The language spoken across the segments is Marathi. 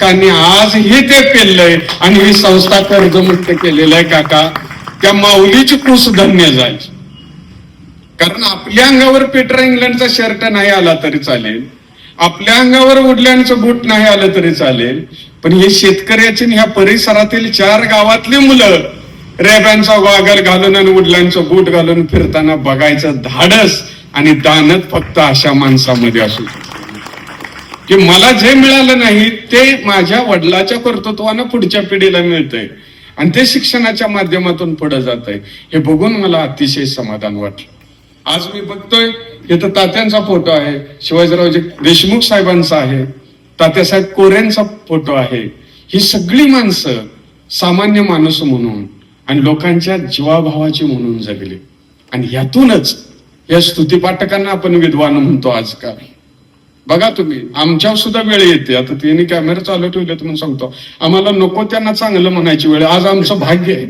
हक्काने आजही ते पेललंय आणि ही संस्था कर्जमुक्त केलेलं आहे. काका, त्या माऊलीची कुस धन्य जाईल. कारण आपल्या अंगावर पीटर इंग्लंडचा शर्ट नाही आला तरी चालेल, आपल्या अंगावर वुडलँडचं बूट नाही आलं तरी चालेल, पण हे शेतकऱ्याची ह्या परिसरातील 4 गावातली मुलं रेब्यांचा गॉगल घालून आणि वुडलँडचं बूट घालून फिरताना बघायचं धाडस आणि दानत फक्त अशा माणसामध्ये असू की मला जे मिळालं नाही ते माझ्या वडिलाच्या कर्तृत्वानं पुढच्या पिढीला मिळतंय आणि ते शिक्षणाच्या माध्यमातून पुढे जात आहे. हे बघून मला अतिशय समाधान वाटलं. आज मी बघतोय इथं तात्यांचा फोटो आहे, शिवाजीरावजी देशमुख साहेबांचा आहे, तात्यासाहेब कोरेंचा फोटो आहे. ही सगळी माणसं सामान्य माणूस म्हणून आणि लोकांच्या जीवाभावाची म्हणून जगली आणि ह्यातूनच या स्तुतीपाठकांना आपण विद्वान म्हणतो. आजकाल बघा तुम्ही, आमच्यावर सुद्धा वेळ येते. आता त्यांनी कॅमेरा चालू ठेवले म्हणून सांगतो, आम्हाला नको त्यांना चांगलं म्हणायची वेळ. आज आमचं भाग्य आहे,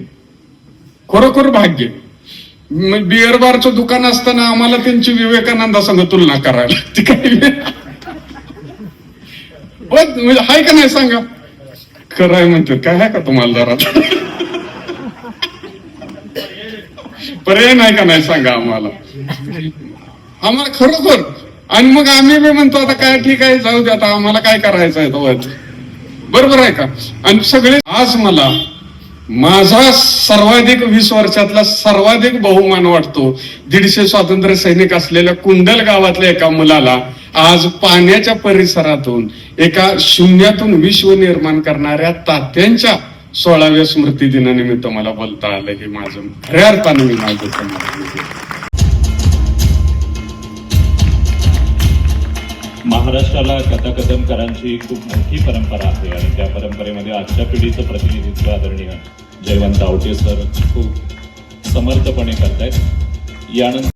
खरोखर भाग्य. बिअर बारचं दुकान असताना आम्हाला त्यांची विवेकानंदा संग तुलना करायला ती काही हाय का नाही सांगा? खरंय म्हणते, काय आहे का तुम्हाला जरा पर्याय नाही का नाही सांगा आम्हाला खरोखर. आणि मग आम्ही बी म्हणतो आता काय ठीक आहे, जाऊ दे, आता आम्हाला काय करायचं आहे तो. बरोबर आहे का? आणि सगळे आज मला माझा सर्वाधिक 20 वर्षातला सर्वाधिक बहुमान वाटतो. 150 स्वातंत्र्य सैनिक असलेल्या कुंडल गावातल्या एका मुलाला आज पाण्याच्या परिसरातून एका शून्यातून विश्व निर्माण करणाऱ्या तात्यांच्या 16व्या स्मृती दिनानिमित्त मला बोलता आलं. हे माझं खऱ्या अर्थानं मी माझं महाराष्ट्राला कथाकथनकारांची खूप मोठी परंपरा आहे आणि त्या परंपरेमध्ये आजच्या पिढीचं प्रतिनिधित्व आदरणीय जयवंत आवटे सर खूप समर्थपणे करतायत. यानंतर